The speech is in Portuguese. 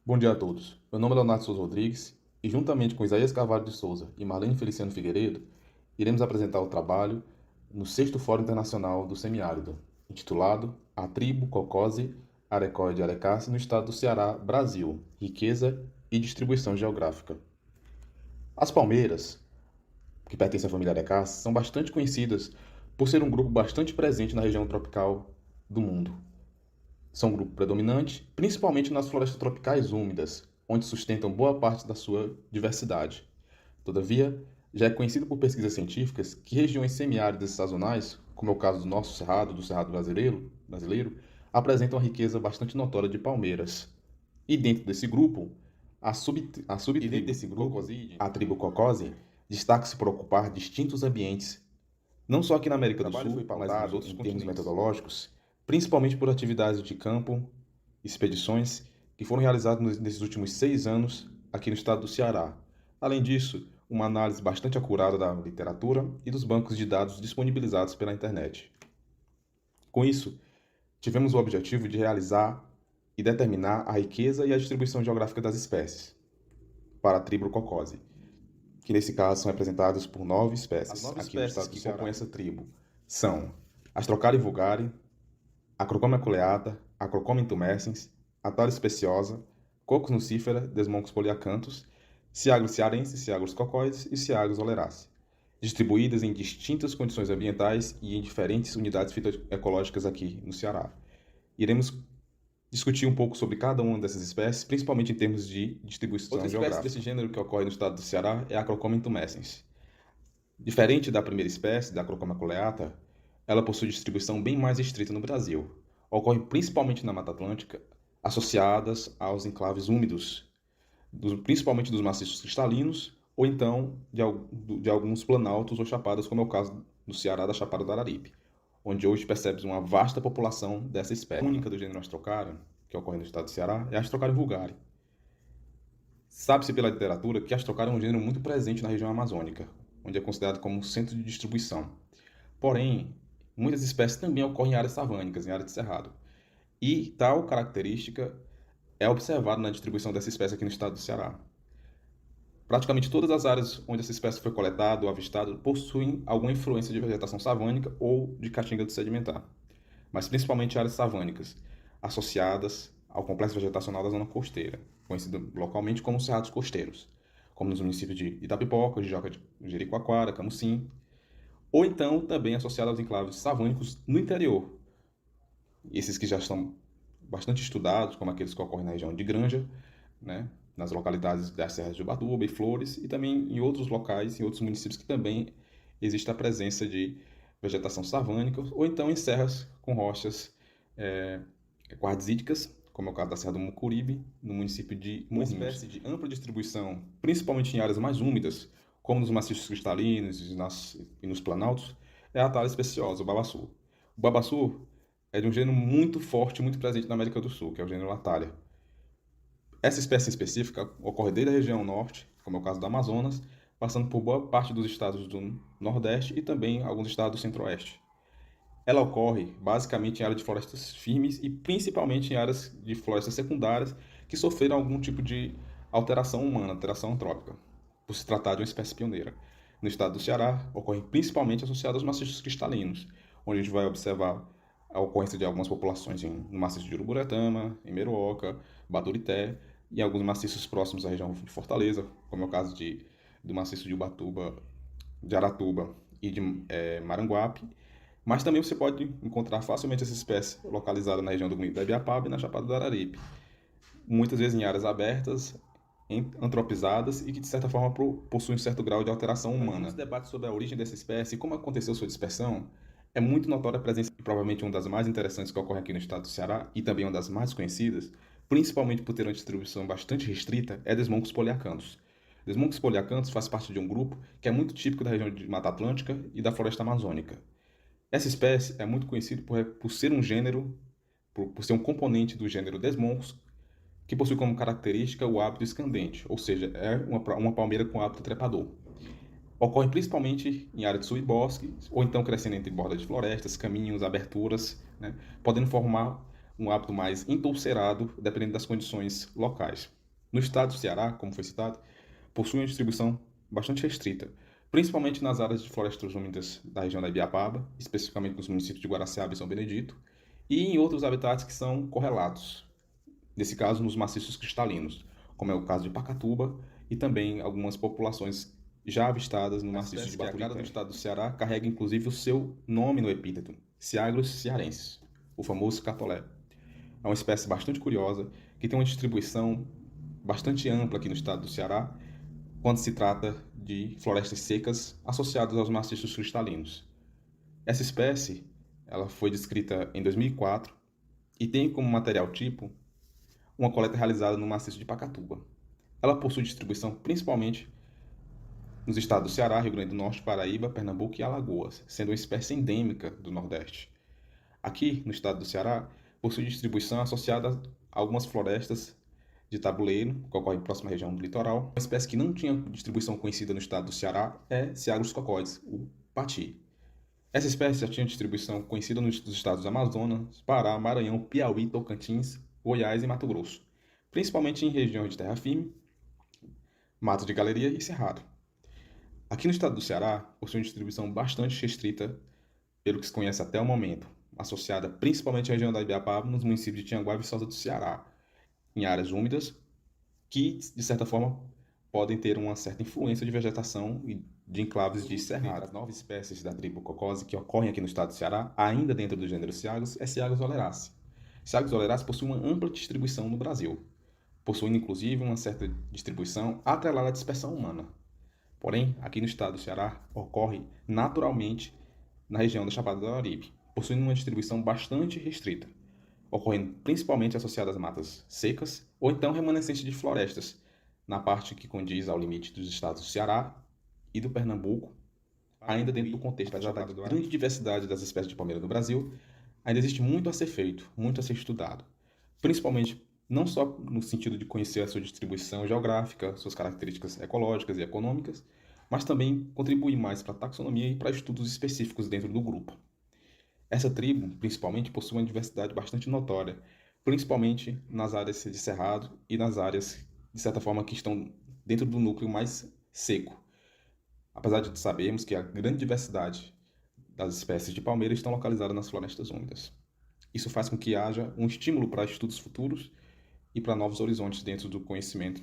Bom dia a todos. Meu nome é Leonardo Souza Rodrigues e, juntamente com Isaías Carvalho de Souza e Marlene Feliciano Figueiredo, iremos apresentar o trabalho no 6º Fórum Internacional do Semiárido, intitulado A Tribo Cocose Arecóide Arecace no estado do Ceará, Brasil, riqueza e distribuição geográfica. As palmeiras, que pertencem à família Arecace, são bastante conhecidas por ser um grupo bastante presente na região tropical do mundo. São um grupo predominante, principalmente nas florestas tropicais úmidas, onde sustentam boa parte da sua diversidade. Todavia, já é conhecido por pesquisas científicas que regiões semiáridas e sazonais, como é o caso do nosso cerrado, do Cerrado brasileiro, apresentam uma riqueza bastante notória de palmeiras. E dentro desse grupo, a subtribo a tribo Cocose, destaca-se por ocupar distintos ambientes não só aqui na América do Sul, mas nos outros termos metodológicos, principalmente por atividades de campo, expedições, que foram realizadas nesses últimos 6 anos aqui no estado do Ceará. Além disso, uma análise bastante acurada da literatura e dos bancos de dados disponibilizados pela internet. Com isso, tivemos o objetivo de realizar e determinar a riqueza e a distribuição geográfica das espécies para a tribo Cocose, que nesse caso são representadas por 9 espécies. As 9 espécies que compõem essa tribo são Astrocari vulgare, Acrocoma coleata, Acrocoma intumescens, Atara speciosa, Cocos nucifera, Desmoncos poliacanthus, Ciagros cearensis, Ciagros cocoides e Ciagros oleraceae, distribuídas em distintas condições ambientais e em diferentes unidades fitoecológicas aqui no Ceará. Iremos discutir um pouco sobre cada uma dessas espécies, principalmente em termos de distribuição geográfica. Outra espécie desse gênero que ocorre no estado do Ceará é a Acrocoma intumescens. Diferente da primeira espécie, da Acrocoma coleata, ela possui distribuição bem mais restrita no Brasil. Ocorre principalmente na Mata Atlântica, associadas aos enclaves úmidos, principalmente dos maciços cristalinos, ou então de alguns planaltos ou chapadas, como é o caso do Ceará da Chapada do Araripe, onde hoje percebe uma vasta população dessa espécie. A única do gênero Astrocarium, que ocorre no estado do Ceará, é a Astrocarium vulgare. Sabe-se pela literatura que a Astrocarium é um gênero muito presente na região amazônica, onde é considerado como centro de distribuição. Porém, muitas espécies também ocorrem em áreas savânicas, em áreas de cerrado. E tal característica é observada na distribuição dessa espécie aqui no estado do Ceará. Praticamente todas as áreas onde essa espécie foi coletada ou avistada possuem alguma influência de vegetação savânica ou de caatinga do sedimentar, mas principalmente áreas savânicas, associadas ao complexo vegetacional da zona costeira, conhecido localmente como cerrados costeiros, como nos municípios de Itapipoca, de Jericoacoara, Camusim, ou então também associado aos enclaves savânicos no interior. Esses que já estão bastante estudados, como aqueles que ocorrem na região de Granja, né, nas localidades das serras de Ubatuba e Flores, e também em outros locais, em outros municípios que também existe a presença de vegetação savânica, ou então em serras com rochas quartzíticas, como é o caso da Serra do Mucuribe, no município de Morrinhos. Uma espécie de ampla distribuição, principalmente em áreas mais úmidas, como nos maciços cristalinos e nos planaltos, é a Atala speciosa, o babaçu. O babaçu é de um gênero muito forte, muito presente na América do Sul, que é o gênero Atalia. Essa espécie específica ocorre desde a região norte, como é o caso do Amazonas, passando por boa parte dos estados do Nordeste e também alguns estados do Centro-Oeste. Ela ocorre basicamente em áreas de florestas firmes e principalmente em áreas de florestas secundárias que sofreram algum tipo de alteração humana, alteração antrópica, por se tratar de uma espécie pioneira. No estado do Ceará, ocorre principalmente associada aos maciços cristalinos, onde a gente vai observar a ocorrência de algumas populações no maciço de Uruburetama, em Meruoca, Baturité, e alguns maciços próximos à região de Fortaleza, como é o caso do maciço de Ubatuba, de Aratuba e de Maranguape. Mas também você pode encontrar facilmente essa espécie localizada na região do Bonito da Ibiapaba e na Chapada do Araripe. Muitas vezes em áreas abertas, antropizadas e que de certa forma possuem um certo grau de alteração humana. Esse debate sobre a origem dessa espécie e como aconteceu sua dispersão é muito notória a presença, e provavelmente uma das mais interessantes que ocorre aqui no estado do Ceará e também uma das mais conhecidas, principalmente por ter uma distribuição bastante restrita, é Desmoncos poliacanthus. Desmoncos poliacanthus faz parte de um grupo que é muito típico da região de Mata Atlântica e da floresta amazônica. Essa espécie é muito conhecida por ser um gênero, por ser um componente do gênero Desmoncos, que possui como característica o hábito escandente, ou seja, é uma palmeira com hábito trepador. Ocorre principalmente em áreas de subbosque, ou então crescendo entre bordas de florestas, caminhos, aberturas, né, podendo formar um hábito mais entulcerado, dependendo das condições locais. No estado do Ceará, como foi citado, possui uma distribuição bastante restrita, principalmente nas áreas de florestas úmidas da região da Ibiapaba, especificamente nos municípios de Guaraciaba e São Benedito, e em outros habitats que são correlatos, nesse caso nos maciços cristalinos, como é o caso de Pacatuba e também algumas populações já avistadas no maciço de Baturité. Do estado do Ceará carrega inclusive o seu nome no epíteto, Ciagros cearensis, o famoso catolé. É uma espécie bastante curiosa, que tem uma distribuição bastante ampla aqui no estado do Ceará, quando se trata de florestas secas associadas aos maciços cristalinos. Essa espécie ela foi descrita em 2004 e tem como material tipo uma coleta realizada no maciço de Pacatuba. Ela possui distribuição principalmente nos estados do Ceará, Rio Grande do Norte, Paraíba, Pernambuco e Alagoas, sendo uma espécie endêmica do Nordeste. Aqui, no estado do Ceará, possui distribuição associada a algumas florestas de tabuleiro, que ocorre próxima à região do litoral. Uma espécie que não tinha distribuição conhecida no estado do Ceará é Ciagros cocóides, o pati. Essa espécie já tinha distribuição conhecida nos estados do Amazonas, Pará, Maranhão, Piauí, Tocantins, Goiás e Mato Grosso, principalmente em regiões de terra firme, mato de galeria e cerrado. Aqui no estado do Ceará, possui uma distribuição bastante restrita, pelo que se conhece até o momento, associada principalmente à região da Ibiapaba, nos municípios de Tianguá e Viçosa do Ceará, em áreas úmidas, que, de certa forma, podem ter uma certa influência de vegetação e de enclaves de cerrado. As 9 espécies da tribo cocose que ocorrem aqui no estado do Ceará, ainda dentro do gênero Ciagos, é Ciagos oleraceae. Ciagos oleraceae possui uma ampla distribuição no Brasil, possuindo inclusive uma certa distribuição atrelada à dispersão humana. Porém, aqui no estado do Ceará, ocorre naturalmente na região da Chapada do Araripe, possuindo uma distribuição bastante restrita, ocorrendo principalmente associadas a matas secas ou então remanescentes de florestas, na parte que condiz ao limite dos estados do Ceará e do Pernambuco, ainda dentro do contexto da grande diversidade das espécies de palmeira no Brasil, ainda existe muito a ser feito, muito a ser estudado, principalmente não só no sentido de conhecer a sua distribuição geográfica, suas características ecológicas e econômicas, mas também contribuir mais para a taxonomia e para estudos específicos dentro do grupo. Essa tribo, principalmente, possui uma diversidade bastante notória, principalmente nas áreas de cerrado e nas áreas, de certa forma, que estão dentro do núcleo mais seco. Apesar de sabermos que a grande diversidade das espécies de palmeira estão localizadas nas florestas úmidas. Isso faz com que haja um estímulo para estudos futuros e para novos horizontes dentro do conhecimento